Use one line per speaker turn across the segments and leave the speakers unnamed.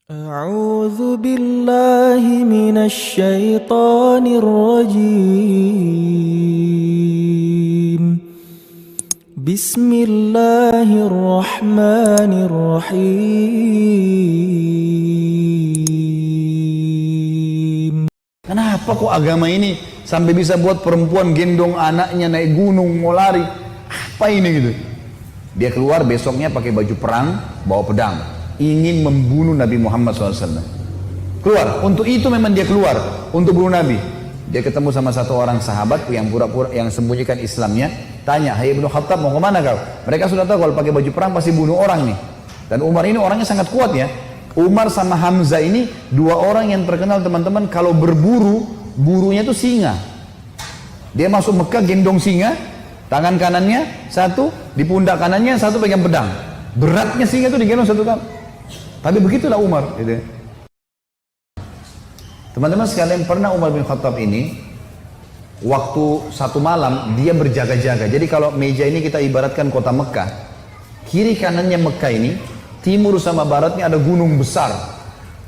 أعوذ بالله من الشيطان الرجيم بسم الله الرحمن الرحيم.
Kenapa kok agama ini sampai bisa buat perempuan gendong anaknya naik gunung mau lari? Apa ini gitu? Dia keluar besoknya pakai baju perang, bawa pedang, ingin membunuh Nabi Muhammad SAW. Keluar, untuk itu memang dia keluar, untuk bunuh Nabi. Dia ketemu sama satu orang sahabat yang pura-pura yang sembunyikan Islamnya, tanya, "Hai Ibnu Khattab, mau kemana kau?" Mereka sudah tahu kalau pakai baju perang pasti bunuh orang nih. Dan Umar ini orangnya sangat kuat ya. Umar sama Hamzah ini dua orang yang terkenal teman-teman, kalau berburu, burunya itu singa. Dia masuk Mekah gendong singa, tangan kanannya satu, di pundak kanannya satu pegang pedang. Beratnya singa itu digendong satu kali. Tapi begitulah Umar gitu. Teman-teman sekalian, pernah Umar bin Khattab ini waktu satu malam dia berjaga-jaga. Jadi kalau meja ini kita ibaratkan kota Mekah, kiri kanannya Mekah ini, timur sama baratnya ada gunung besar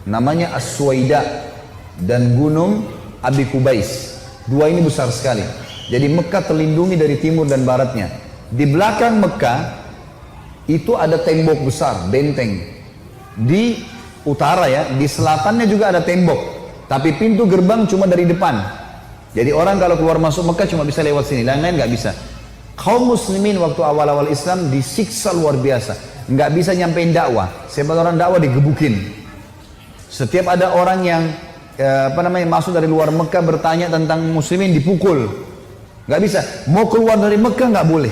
namanya As-Suwaida dan gunung Abi Kubais. Dua ini besar sekali. Jadi Mekah terlindungi dari timur dan baratnya. Di belakang Mekah itu ada tembok besar, benteng. Di utara ya, di selatannya juga ada tembok. Tapi pintu gerbang cuma dari depan. Jadi orang kalau keluar masuk Mekah cuma bisa lewat sini, lain-lain nggak bisa. Kaum muslimin waktu awal-awal Islam disiksa luar biasa. Nggak bisa nyampein dakwah. Sebab orang dakwah digebukin. Setiap ada orang yang masuk dari luar Mekah bertanya tentang muslimin dipukul. Nggak bisa. Mau keluar dari Mekah nggak boleh.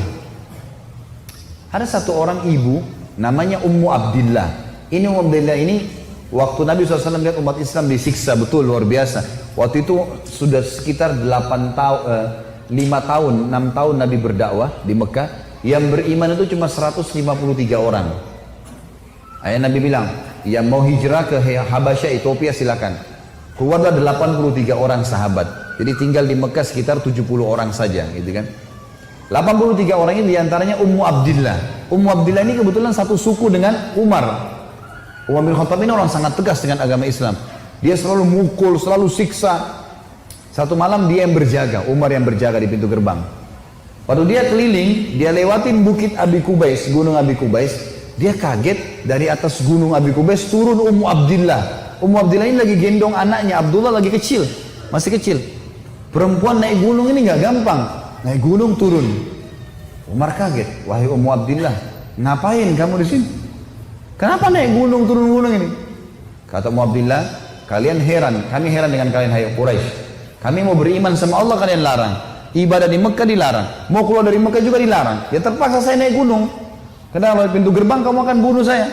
Ada satu orang ibu namanya Ummu Abdillah. Ini Ummu Abdillah ini waktu Nabi SAW lihat umat Islam disiksa betul luar biasa. Waktu itu sudah sekitar 6 tahun Nabi berdakwah di Mekah. Yang beriman itu cuma 153 orang. Ayah Nabi bilang, yang mau hijrah ke Habasyah, Ethiopia silakan. Keluarlah 83 orang sahabat. Jadi tinggal di Mekah sekitar 70 orang saja, gitu kan. 83 orang ini diantaranya Ummu Abdillah. Ummu Abdillah ini kebetulan satu suku dengan Umar. Umar bin Khattab ini orang sangat tegas dengan agama Islam. Dia selalu mukul, selalu siksa. Satu malam dia yang berjaga, Umar yang berjaga di pintu gerbang. Waktu dia keliling, dia lewatin bukit Abi Kubais, gunung Abi Kubais. Dia kaget, dari atas gunung Abi Kubais turun Ummu Abdillah. Ummu Abdillah ini lagi gendong anaknya, Abdullah lagi kecil, masih kecil. Perempuan naik gunung ini nggak gampang, naik gunung turun. Umar kaget, wahai Ummu Abdillah, ngapain kamu di sini? Kenapa naik gunung turun gunung ini? Kata Ummu Abdillah, kalian heran, kami heran dengan kalian hai Quraisy. Kami mau beriman sama Allah, kalian larang. Ibadah di Mekah dilarang, mau keluar dari Mekah juga dilarang. Ya terpaksa saya naik gunung. Kenapa? Pintu gerbang kamu akan bunuh saya.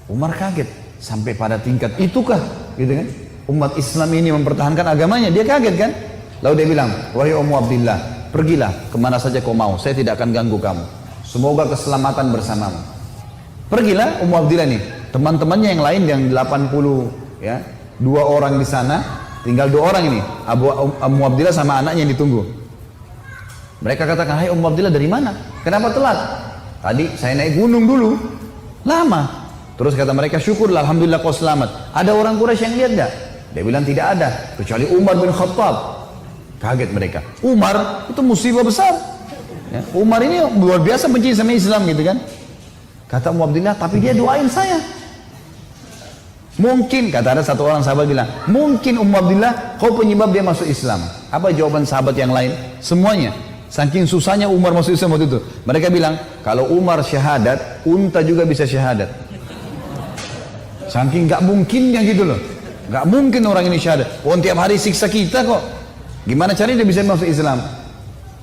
Umar kaget, sampai pada tingkat itukah, gitu kan? Umat Islam ini mempertahankan agamanya, dia kaget kan? Lalu dia bilang, wahai Ummu Abdillah, pergilah kemana saja kau mau, saya tidak akan ganggu kamu. Semoga keselamatan bersamamu. Pergilah Ummu Abdillah nih, teman-temannya yang lain yang 80 ya, 2 orang di sana. Tinggal 2 orang ini, Ummu Abdillah sama anaknya yang ditunggu. Mereka katakan, hai Ummu Abdillah dari mana? Kenapa telat? Tadi saya naik gunung dulu, lama. Terus kata mereka, syukurlah, alhamdulillah kau selamat. Ada orang Quraisy yang lihat gak? Dia bilang tidak ada, kecuali Umar bin Khattab. Kaget mereka. Umar itu musibah besar. Ya, Umar ini luar biasa benci sama Islam gitu kan. Kata Ummu Abdillah, tapi dia doain saya. Mungkin, kata ada satu orang sahabat bilang, mungkin Ummu Abdillah kau penyebab dia masuk Islam. Apa jawaban sahabat yang lain? Semuanya. Saking susahnya Umar masuk Islam waktu itu. Mereka bilang, kalau Umar syahadat, unta juga bisa syahadat. Saking gak mungkinnya gitu loh. Gak mungkin orang ini syahadat. Oh, tiap hari siksa kita kok. Gimana caranya dia bisa masuk Islam?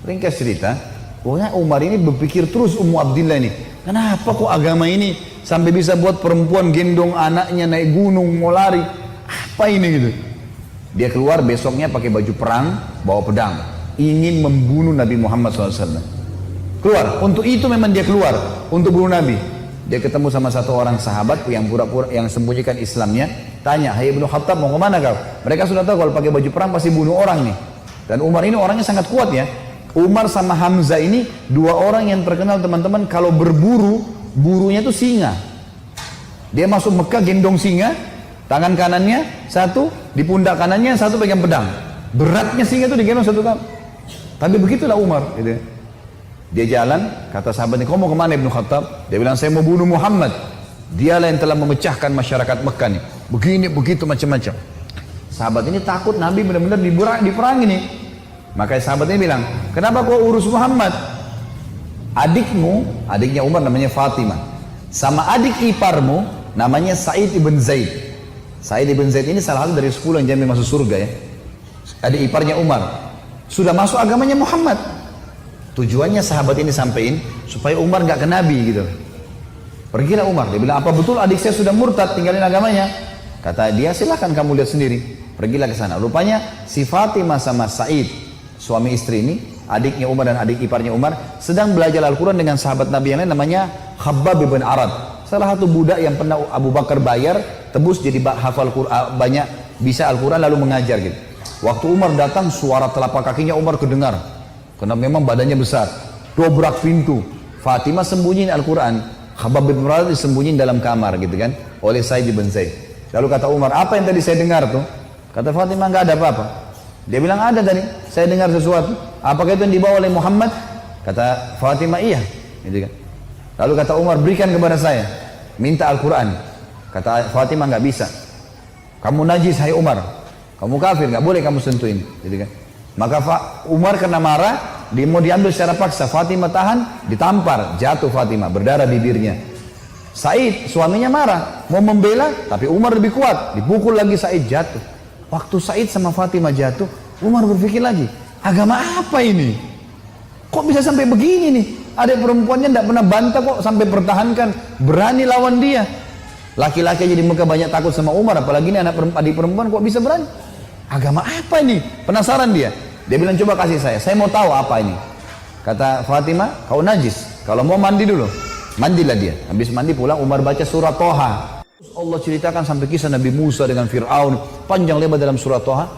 Ringkas cerita, pokoknya Umar ini berpikir terus Ummu Abdillah ini. Kenapa kok agama ini sampai bisa buat perempuan gendong anaknya naik gunung mau lari? Apa ini gitu? Dia keluar besoknya pakai baju perang, bawa pedang, ingin membunuh Nabi Muhammad SAW. Keluar, untuk itu memang dia keluar, untuk bunuh Nabi. Dia ketemu sama satu orang sahabat yang pura-pura yang sembunyikan Islamnya, tanya, hai Ibnu Khattab, mau kemana kau? Mereka sudah tahu kalau pakai baju perang pasti bunuh orang nih. Dan Umar ini orangnya sangat kuat ya. Umar sama Hamzah ini 2 orang yang terkenal teman-teman, kalau berburu, burunya itu singa. Dia masuk Mekah gendong singa, tangan kanannya satu, di pundak kanannya satu pegang pedang. Beratnya singa itu digendong satu kali. Tapi begitulah Umar. Gitu. Dia jalan, kata sahabatnya, kau mau kemana Ibnu Khattab? Dia bilang, saya mau bunuh Muhammad. Dialah yang telah memecahkan masyarakat Mekah nih. Begini, begitu, macam-macam. Sahabat ini takut Nabi benar-benar diperangi nih. Makanya sahabat ini bilang, kenapa kau urus Muhammad? Adiknya Umar namanya Fatimah. Sama adik iparmu namanya Sa'id ibn Zaid. Sa'id ibn Zaid ini salah satu dari 10 yang jamin masuk surga ya. Adik iparnya Umar. Sudah masuk agamanya Muhammad. Tujuannya sahabat ini sampein supaya Umar gak ke Nabi gitu. Pergilah Umar. Dia bilang, apa betul adik saya sudah murtad tinggalin agamanya? Kata dia, silakan kamu lihat sendiri. Pergilah ke sana. Rupanya si Fatimah sama Sa'id, suami istri ini, adiknya Umar dan adik iparnya Umar, sedang belajar Al-Quran dengan sahabat Nabi yang lain namanya Khabbab ibn Arad. Salah satu budak yang pernah Abu Bakar bayar, tebus jadi hafal Quran, banyak bisa Al-Quran lalu mengajar gitu. Waktu Umar datang, suara telapak kakinya Umar kedengar. Karena memang badannya besar. Dobrak pintu. Fatimah sembunyiin Al-Quran. Khabbab ibn Arad disembunyiin dalam kamar gitu kan, oleh Sa'id ibn Zaid. Lalu kata Umar, apa yang tadi saya dengar tuh? Kata Fatimah, nggak ada apa-apa. Dia bilang, ada tadi, saya dengar sesuatu. Apakah itu yang dibawa oleh Muhammad? Kata Fatimah, iya. Gitu kan. Lalu kata Umar, berikan kepada saya. Minta Al-Quran. Kata Fatimah, nggak bisa. Kamu najis, hai Umar. Kamu kafir, nggak boleh kamu sentuhin. Gitu kan. Maka Umar karena marah, dia mau diambil secara paksa. Fatimah tahan, ditampar. Jatuh Fatimah, berdarah bibirnya. Said, suaminya marah. Mau membela, tapi Umar lebih kuat. Dipukul lagi Said, jatuh. Waktu Said sama Fatimah jatuh, Umar berpikir lagi, agama apa ini? Kok bisa sampai begini nih? Ada perempuannya tidak pernah bantah kok sampai pertahankan, berani lawan dia. Laki-laki jadi Mekah banyak takut sama Umar, apalagi ini adik perempuan kok bisa berani? Agama apa ini? Penasaran dia. Dia bilang, coba kasih saya mau tahu apa ini. Kata Fatimah, kau najis, kalau mau mandi dulu. Mandilah dia. Habis mandi pulang, Umar baca surat Toha. Allah ceritakan sampai kisah Nabi Musa dengan Fir'aun, panjang lebar dalam surat Toha.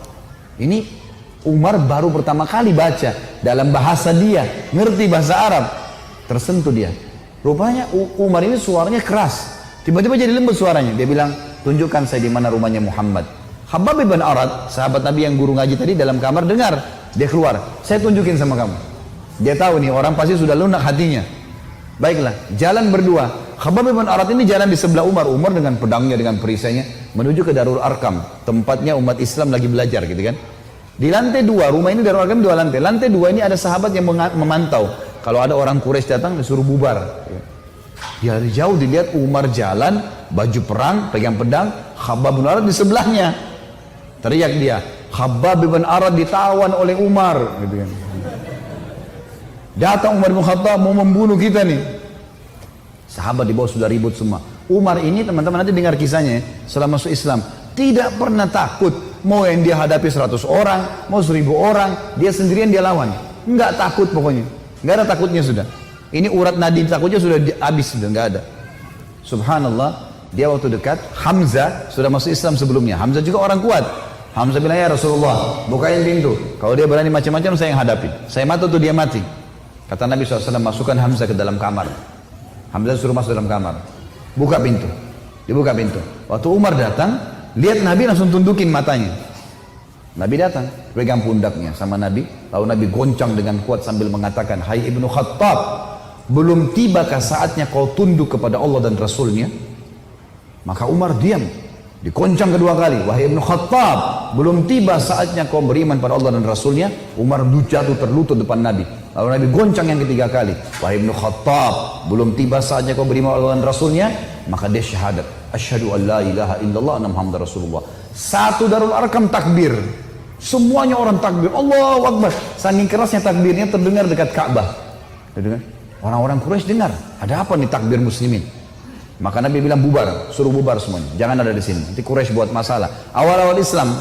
Ini Umar baru pertama kali baca dalam bahasa dia, ngerti bahasa Arab, tersentuh dia. Rupanya Umar ini suaranya keras, tiba-tiba jadi lembut suaranya. Dia bilang, tunjukkan saya di mana rumahnya Muhammad. Khabbab ibn Arad, sahabat Nabi yang guru ngaji tadi, dalam kamar dengar, dia keluar, saya tunjukin sama kamu. Dia tahu nih orang pasti sudah lunak hatinya. Baiklah, jalan berdua. Khabbab ibn Arad ini jalan di sebelah Umar. Umar dengan pedangnya, dengan perisainya menuju ke Darul Arkam, tempatnya umat Islam lagi belajar gitu kan. Di lantai 2, rumah ini Darul Arkam 2 lantai. Lantai 2 ini ada sahabat yang memantau. Kalau ada orang Quraisy datang disuruh bubar. Ya, dari jauh dilihat Umar jalan, baju perang, pegang pedang, Khabbab ibn Arad di sebelahnya. Teriak dia, Khabbab ibn Arad ditawan oleh Umar gitu kan. Datang Umar bin Khattab mau membunuh kita nih. Sahabat di bawah sudah ribut semua. Umar ini teman-teman nanti dengar kisahnya ya, setelah masuk Islam tidak pernah takut. Mau yang dia hadapi 100 orang, mau 1000 orang, dia sendirian dia lawan. Enggak takut pokoknya. Enggak ada takutnya sudah. Ini urat nadi takutnya sudah habis sudah enggak ada. Subhanallah, dia waktu dekat Hamzah sudah masuk Islam sebelumnya. Hamzah juga orang kuat. Hamzah bilang, ya Rasulullah, bukain pintu. Kalau dia berani macam-macam saya yang hadapi. Saya mati tuh dia mati. Kata Nabi SAW, masukkan Hamzah ke dalam kamar. Hamzah suruh masuk dalam kamar. Buka pintu. Dibuka pintu. Waktu Umar datang, lihat Nabi langsung tundukin matanya. Nabi datang, pegang pundaknya sama Nabi. Lalu Nabi goncang dengan kuat sambil mengatakan, hai Ibnu Khattab, belum tibakah saatnya kau tunduk kepada Allah dan Rasulnya? Maka Umar diam. Dikoncang kedua kali, wahai Ibnu Khattab, belum tiba saatnya kau beriman pada Allah dan Rasulnya. Umar jatuh terlutut depan Nabi. Lalu Nabi goncang yang ketiga kali, wahai Ibnu Khattab, belum tiba saatnya kau beriman pada Allah dan Rasulnya. Maka dia syahadat, asyhadu an la ilaha illallah anna Muhammadar Rasulullah. Satu Darul Arkam takbir, semuanya orang takbir, Allahu Akbar. Saking kerasnya takbirnya terdengar dekat Ka'bah. Orang-orang Quraisy dengar, ada apa nih takbir muslimin? Maka Nabi bilang bubar, suruh bubar semuanya, jangan ada di sini. Nanti Quraisy buat masalah. Awal-awal Islam,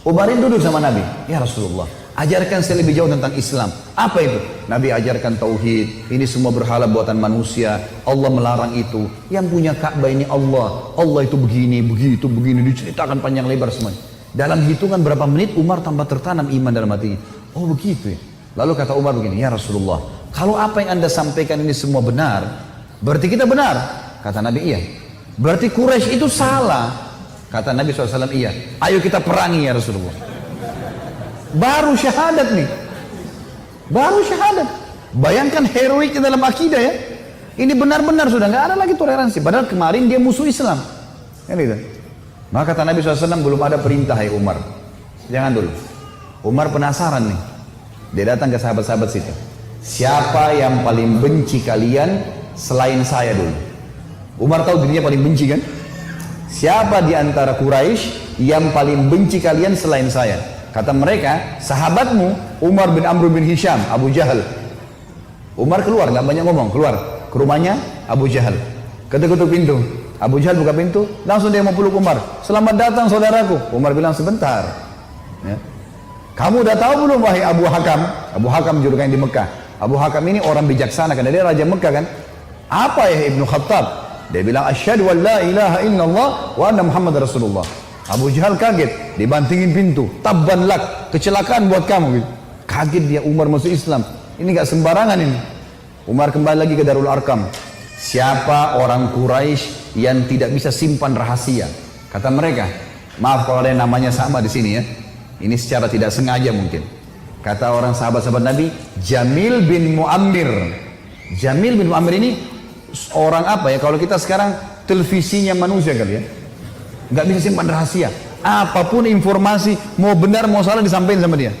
Umar duduk sama Nabi, ya Rasulullah, ajarkan saya lebih jauh tentang Islam. Apa itu? Nabi ajarkan tauhid. Ini semua berhala buatan manusia. Allah melarang itu. Yang punya Ka'bah ini Allah. Allah itu begini, begitu, begini. Diceritakan panjang lebar semuanya. Dalam hitungan berapa menit Umar tambah tertanam iman dalam hatinya. Oh begitu ya. Lalu kata Umar begini, ya Rasulullah, kalau apa yang anda sampaikan ini semua benar, berarti kita benar. Kata Nabi, iya. Berarti Quraisy itu salah. Kata Nabi SAW, iya. Ayo kita perangi ya Rasulullah. Baru syahadat nih. Baru syahadat. Bayangkan heroiknya dalam akidah ya. Ini benar-benar sudah nggak ada lagi toleransi. Padahal kemarin dia musuh Islam. Ya, gitu. Maka kata Nabi SAW, belum ada perintah ya Umar. Jangan dulu. Umar penasaran nih. Dia datang ke sahabat-sahabat situ. Siapa yang paling benci kalian selain saya dulu? Umar tahu dirinya paling benci kan? Siapa di antara Quraisy yang paling benci kalian selain saya? Kata mereka, sahabatmu Umar bin Amr bin Hisham, Abu Jahal. Umar keluar, nggak banyak ngomong, keluar ke rumahnya Abu Jahal. Ketuk-ketuk pintu. Abu Jahal buka pintu, langsung dia mau peluk Umar. Selamat datang saudaraku. Umar bilang sebentar. Ya. Kamu udah tahu belum wahai Abu Hakam? Abu Hakam julukannya di Mekah. Abu Hakam ini orang bijaksana karena dia raja Mekah kan. Apa ya Ibnu Khattab? Dia bilang asyhadu an la ilaha illallah wa anna Muhammad Rasulullah. Abu Jahal kaget, dibantingin pintu. Tabban lak, kecelakaan buat kamu gitu. Kaget dia, Umar masuk Islam. Ini gak sembarangan ini. Umar kembali lagi ke Darul Arkam. Siapa orang Quraisy yang tidak bisa simpan rahasia? Kata mereka, maaf kalau ada yang namanya sama di sini ya. Ini secara tidak sengaja mungkin. Kata orang sahabat-sahabat Nabi, Jamil bin Muammir. Jamil bin Muammir ini orang apa ya? Kalau kita sekarang televisinya manusia kali ya. Nggak bisa simpan rahasia. Apapun informasi, mau benar mau salah disampaikan sama dia.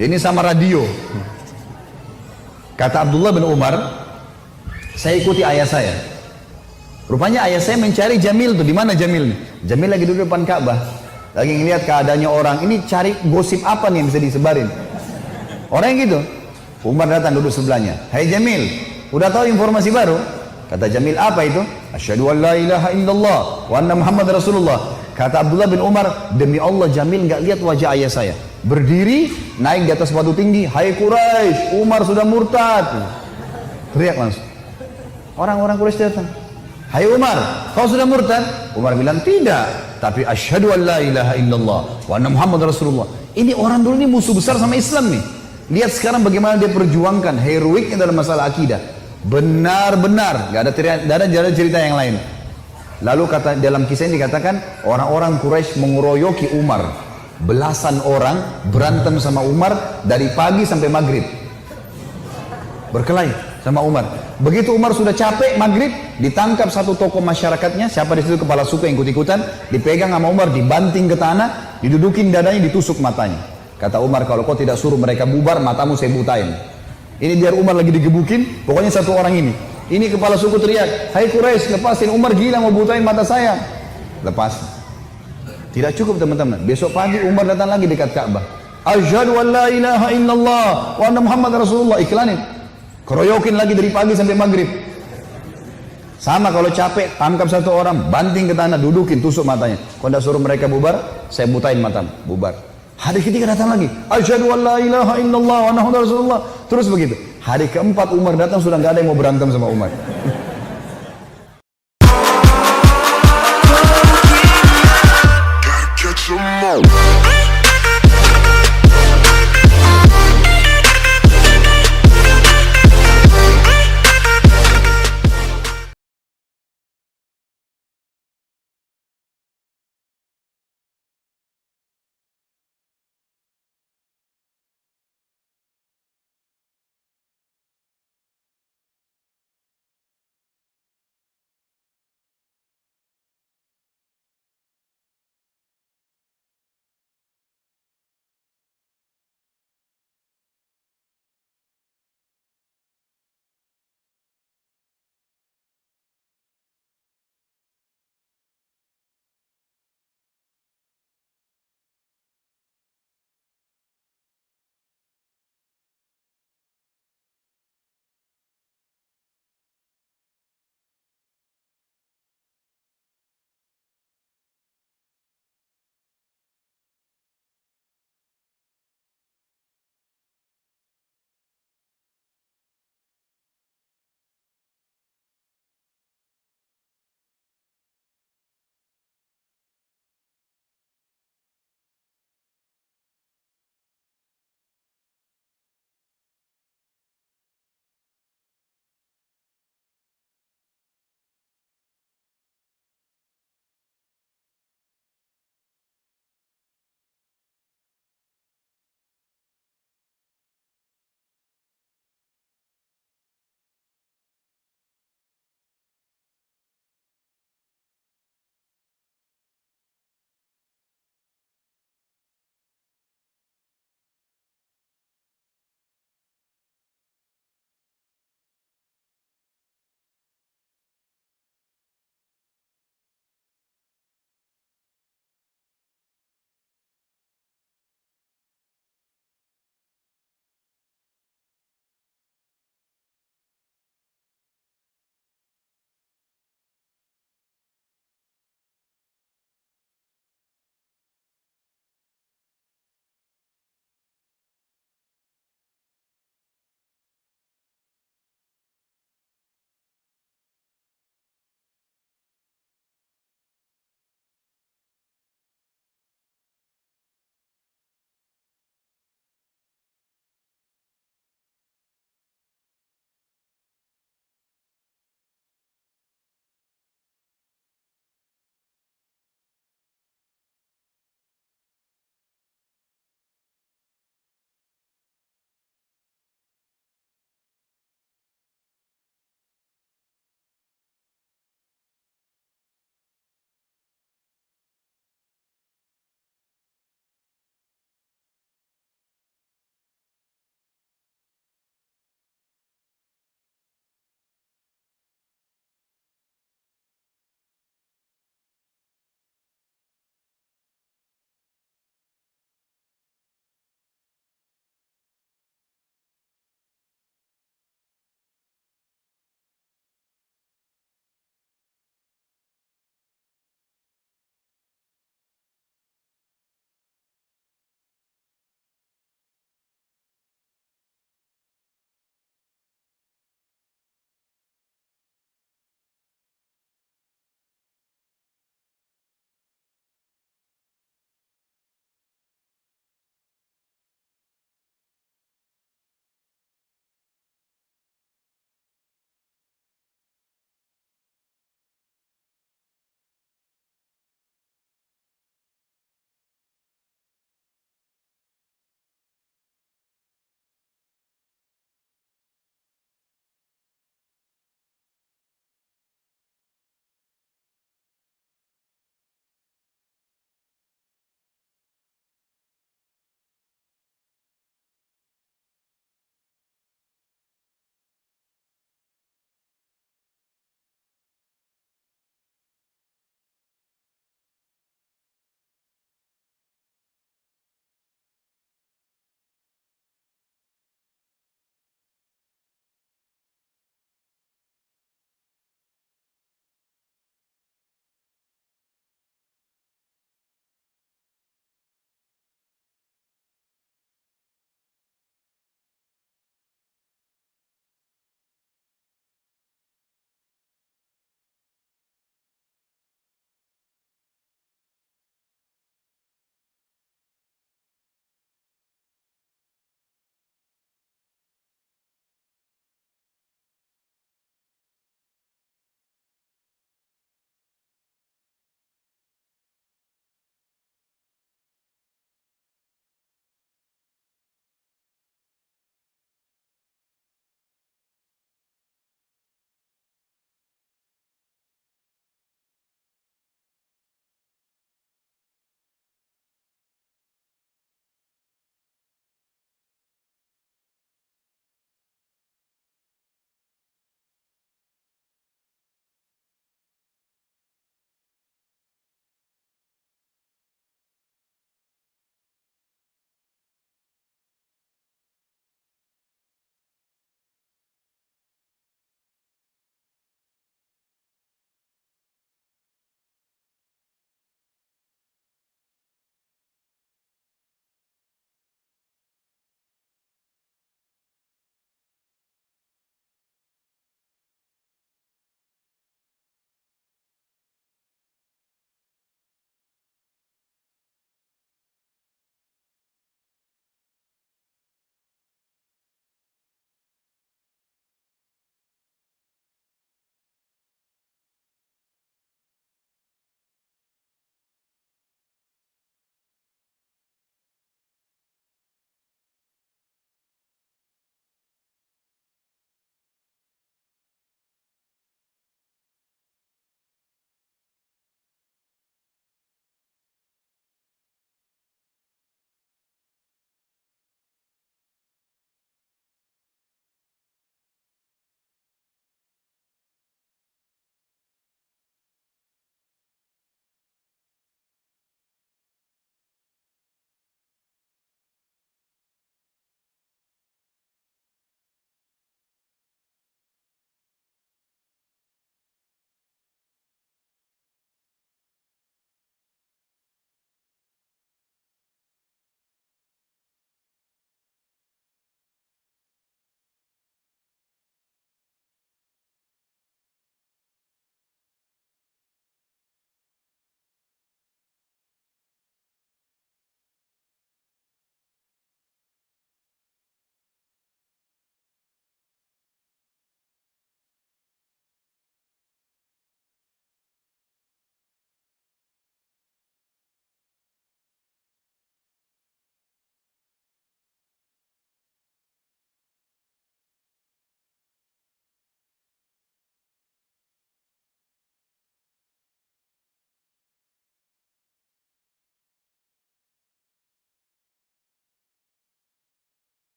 Ini sama radio. Kata Abdullah bin Umar, saya ikuti ayah saya. Rupanya ayah saya mencari Jamil tuh. Di mana Jamil nih? Jamil lagi duduk depan Ka'bah. Lagi ngeliat keadaannya orang. Ini cari gosip apa nih yang bisa disebarin. Orang yang gitu. Umar datang duduk sebelahnya. Hai Jamil, udah tahu informasi baru? Kata Jamil, apa itu? Asyhadu an la ilaha illallah wa anna Muhammad Rasulullah. Kata Abdullah bin Umar, demi Allah Jamil nggak lihat wajah ayah saya. Berdiri, naik di atas batu tinggi. Hai Quraisy, Umar sudah murtad. Teriak langsung. Orang-orang Quraisy datang. Hai Umar, kau sudah murtad? Umar bilang tidak. Tapi asyhadu an la ilaha illallah wa anna Muhammad Rasulullah. Ini orang dulu ini musuh besar sama Islam nih. Lihat sekarang bagaimana dia perjuangkan heroiknya dalam masalah akidah. Benar-benar, gak ada cerita yang lain. Lalu kata dalam kisah ini dikatakan orang-orang Quraisy mengeroyoki Umar. Belasan orang berantem sama Umar dari pagi sampai maghrib. Berkelahi sama Umar. Begitu Umar sudah capek maghrib, ditangkap satu tokoh masyarakatnya, siapa di situ kepala suku yang ikut-ikutan, dipegang sama Umar, dibanting ke tanah, didudukin dadanya, ditusuk matanya. Kata Umar, kalau kau tidak suruh mereka bubar, matamu saya butain. Ini biar Umar lagi digebukin, pokoknya satu orang ini. Ini kepala suku teriak, hai Quraisy, lepasin, Umar gila mau butain mata saya. Lepas. Tidak cukup teman-teman. Besok pagi Umar datang lagi dekat Ka'bah. Asyhadu an la ilaha illallah wa anna Muhammad Rasulullah. Iklanin. Keroyokin lagi dari pagi sampai maghrib. Sama kalau capek, tangkap satu orang, banting ke tanah, dudukin, tusuk matanya. Kalau tidak suruh mereka bubar, saya butain matamu. Bubar. Hari ketiga datang lagi. Asyhadu an la ilaha illallah wa anna Muhammad Rasulullah. Terus begitu. Hari keempat Umar datang sudah nggak ada yang mau berantem sama Umar.